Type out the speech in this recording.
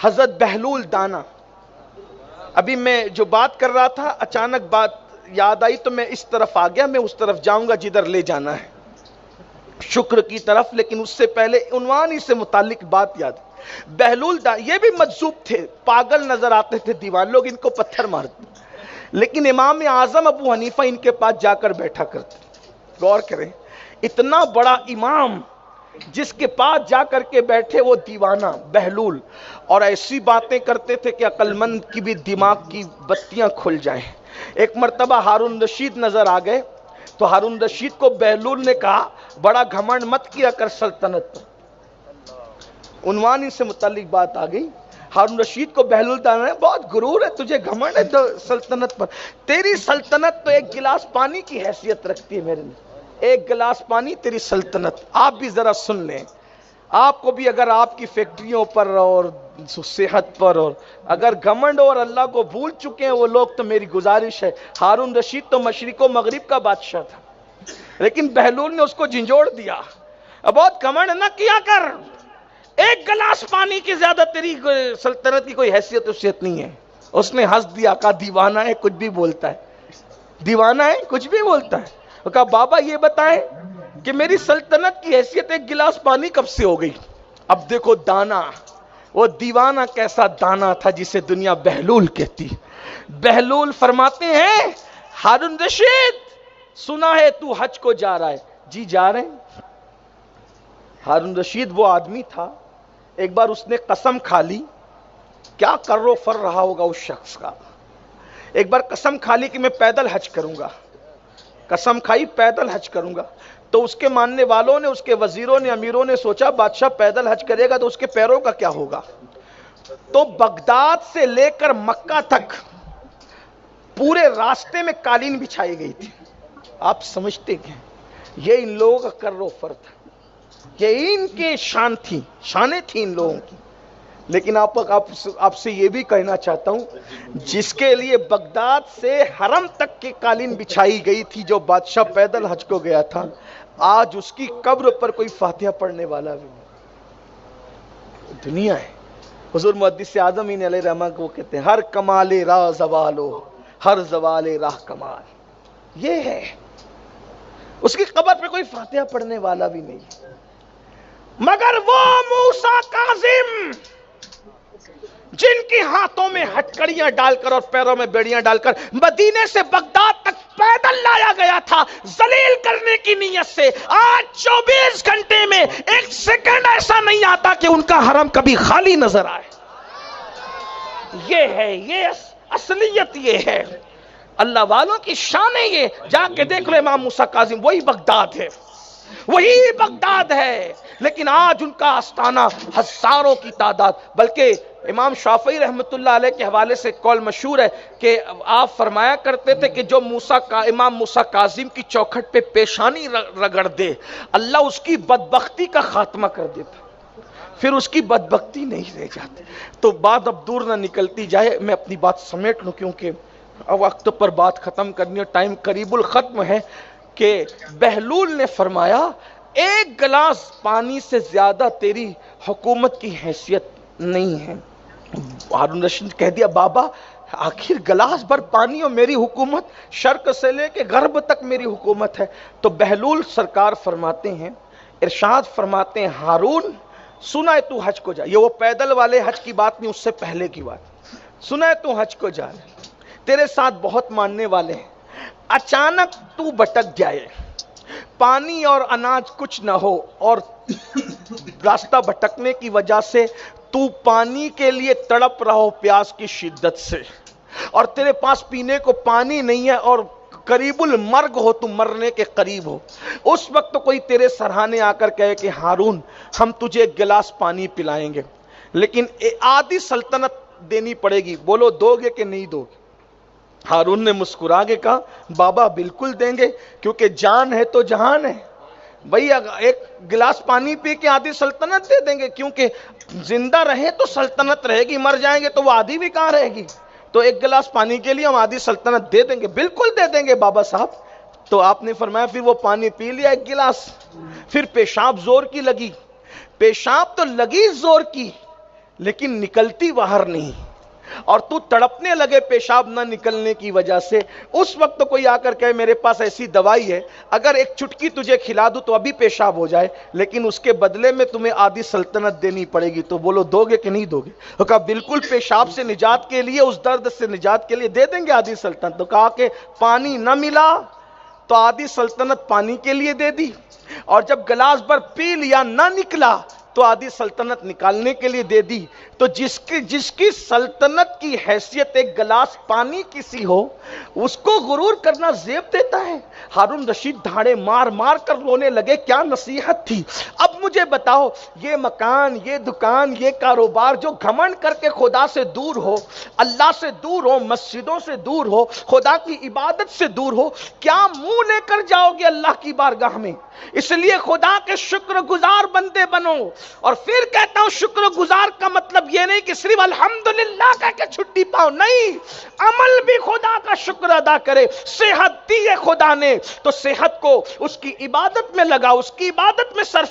حضرت بہلول دانا. ابھی میں جو بات کر رہا تھا اچانک بات یاد آئی تو میں اس طرف آ گیا, میں اس طرف جاؤں گا جدھر لے جانا ہے, شکر کی طرف. لیکن اس سے پہلے عنوان ہی سے متعلق بات یاد. بہلول یہ بھی مجذوب تھے, پاگل نظر آتے تھے دیوان, لوگ ان کو پتھر مارتے, لیکن امام اعظم ابو حنیفہ ان کے پاس جا کر بیٹھا کرتے. غور کریں, اتنا بڑا امام جس کے پاس جا کر کے بیٹھے وہ دیوانہ بہلول, اور ایسی باتیں کرتے تھے کہ عقل مند کی بھی دماغ کی بتیاں کھل جائیں. ایک مرتبہ ہارون رشید نظر آ گئے تو ہارون رشید کو بہلول نے کہا بڑا گھمنڈ مت کیا کر سلطنت پر. عنوان ہی سے متعلق بات آ گئی. ہارون رشید کو بہلول دانا بہت غرور ہے تجھے, گھمنڈ ہے سلطنت پر. تیری سلطنت تو ایک گلاس پانی کی حیثیت رکھتی ہے میرے لیے, ایک گلاس پانی تیری سلطنت. آپ بھی ذرا سن لیں, آپ کو بھی اگر آپ کی فیکٹریوں پر اور صحت پر اور اگر گھمنڈ اور اللہ کو بھول چکے ہیں وہ لوگ, تو میری گزارش ہے, ہارون رشید تو مشرق و مغرب کا بادشاہ تھا, لیکن بہلول نے اس کو جھنجھوڑ دیا. اب بہت گھمنڈ نہ کیا کر, ایک گلاس پانی کی زیادہ تیری سلطنت کی کوئی حیثیت وصیت نہیں ہے. اس نے ہنس دیا, کہا دیوانہ ہے کچھ بھی بولتا ہے, دیوانہ ہے کچھ بھی بولتا ہے. وہ کہا بابا یہ بتائیں کہ میری سلطنت کی حیثیت ایک گلاس پانی کب سے ہو گئی. اب دیکھو دانا, وہ دیوانہ کیسا دانا تھا جسے دنیا بہلول کہتی. بہلول فرماتے ہیں ہارون رشید سنا ہے تو حج کو جا رہا ہے. جی جا رہے ہیں. ہارون رشید وہ آدمی تھا, ایک بار اس نے قسم کھا لی, کیا کر و فر رہا ہوگا اس شخص کا. ایک بار قسم کھا لی کہ میں پیدل حج کروں گا, قسم کھائی پیدل حج کروں گا. تو اس کے ماننے والوں نے, اس کے وزیروں نے, امیروں نے سوچا بادشاہ پیدل حج کرے گا تو اس کے پیروں کا کیا ہوگا. تو بغداد سے لے کر مکہ تک پورے راستے میں قالین بچھائی گئی تھی. آپ سمجھتے ہیں یہ ان لوگوں کا کر و فر تھا, یہ ان کے شان تھی, شانیں تھیں ان لوگوں کی. لیکن آپ سے یہ بھی کہنا چاہتا ہوں, جس کے لیے بغداد سے حرم تک کی قالین بچھائی گئی تھی, جو بادشاہ پیدل حج کو گیا تھا, آج اس کی قبر پر کوئی فاتحہ پڑھنے والا بھی نہیں. دنیا ہے. حضور محدث اعظم علیہ رحمہ کو کہتے ہیں ہر کمال راہ زوالو, ہر زوال راہ کمال. یہ ہے, اس کی قبر پہ کوئی فاتحہ پڑھنے والا بھی نہیں. مگر وہ موسیٰ کاظم جن کے ہاتھوں میں ہتکڑیاں ڈال کر اور پیروں میں بیڑیاں ڈال کر مدینے سے بغداد تک پیدل لایا گیا تھا ذلیل کرنے کی نیت سے, آج 24 گھنٹے میں ایک سیکنڈ ایسا نہیں آتا کہ ان کا حرم کبھی خالی نظر آئے. یہ ہے, یہ اصلیت, یہ ہے اللہ والوں کی شان ہے. یہ جا کے دیکھ لو امام موسیٰ کاظم, وہی بغداد ہے, وہی بغداد ہے. لیکن آج ان کا آستانہ ہزاروں کی تعداد. بلکہ امام شافعی رحمۃ اللہ علیہ کے حوالے سے قول مشہور ہے کہ آپ فرمایا کرتے تھے کہ جو امام موسیٰ کاظم کی چوکھٹ پہ پیشانی رگڑ دے, اللہ اس کی بدبختی کا خاتمہ کر دیتا, پھر اس کی بدبختی نہیں رہ جاتی. تو بات اب دور نہ نکلتی جائے, میں اپنی بات سمیٹ لوں کیونکہ وقت پر بات ختم کرنی اور ٹائم قریب الختم ہے. کہ بہلول نے فرمایا ایک گلاس پانی سے زیادہ تیری حکومت کی حیثیت نہیں ہے. ہارون رشید کہہ دیا بابا آخر گلاس بھر پانی اور میری حکومت, شرق سے لے کے غرب تک میری حکومت ہے. تو بہلول سرکار فرماتے ہیں, ارشاد فرماتے ہیں ہارون سنا ہے تو حج کو جا. یہ وہ پیدل والے حج کی بات نہیں, اس سے پہلے کی بات. سنا ہے تو حج کو جا, تیرے ساتھ بہت ماننے والے ہیں, اچانک تو بھٹک جائے, پانی اور اناج کچھ نہ ہو, اور راستہ بھٹکنے کی وجہ سے تو پانی کے لیے تڑپ رہا ہو پیاس کی شدت سے, اور تیرے پاس پینے کو پانی نہیں ہے, اور قریب المرگ ہو, تو مرنے کے قریب ہو. اس وقت تو کوئی تیرے سرہانے آ کر کہے کہ ہارون ہم تجھے ایک گلاس پانی پلائیں گے, لیکن آدھی سلطنت دینی پڑے گی, بولو دو گے کہ نہیں دو گے. ہارون نے مسکرا کے کہا بابا بالکل دیں گے, کیونکہ جان ہے تو جہان ہے. بھئی ایک گلاس پانی پی کے آدھی سلطنت دے دیں گے, کیونکہ زندہ رہے تو سلطنت رہے گی, مر جائیں گے تو وہ آدھی بھی کہاں رہے گی. تو ایک گلاس پانی کے لیے ہم آدھی سلطنت دے دیں گے. بالکل دے دیں گے بابا صاحب. تو آپ نے فرمایا پھر وہ پانی پی لیا ایک گلاس, پھر پیشاب زور کی لگی. پیشاب تو لگی زور کی, لیکن نکلتی باہر نہیں، اور تو تڑپنے لگے پیشاب نہ نکلنے کی وجہ سے، اس وقت کوئی آ کر کہے میرے پاس ایسی دوائی ہے، اگر ایک چٹکی تجھے کھلا دوں تو ابھی پیشاب ہو جائے، لیکن اس کے بدلے میں تمہیں آدھی سلطنت دینی پڑے گی، تو بولو دو گے کہ نہیں دو گے؟ تو کہا بالکل، پیشاب سے نجات کے لیے، اس درد سے نجات کے لیے دے دیں گے آدھی سلطنت۔ تو کہا کہ پانی نہ ملا تو آدھی سلطنت پانی کے لیے دے دی، اور جب گلاس بھر پی لیا نہ نکلا تو آدھی سلطنت نکالنے کے لیے دے دی۔ تو جس کی سلطنت کی حیثیت ایک گلاس پانی کی سی ہو، اس کو غرور کرنا زیب دیتا ہے۔ ہارون رشید دھاڑے مار مار کر رونے لگے، کیا نصیحت تھی۔ اب مجھے بتاؤ، یہ مکان، یہ دکان، یہ کاروبار جو گھمنڈ کر کے خدا سے دور ہو، اللہ سے دور ہو، مسجدوں سے دور ہو، خدا کی عبادت سے دور ہو، کیا منہ لے کر جاؤ گے اللہ کی بارگاہ میں؟ اس لیے خدا کے شکر گزار بندے بنو۔ اور پھر کہتا ہوں، شکر گزار کا مطلب یہ نہیں کہ صرف الحمدللہ کہہ کے چھٹی پاؤ، نہیں، عمل بھی خدا کا شکر ادا کرے۔ صحت دی ہے خدا نے تو صحت کو اس کی عبادت میں لگاؤ، اس کی عبادت میں صرف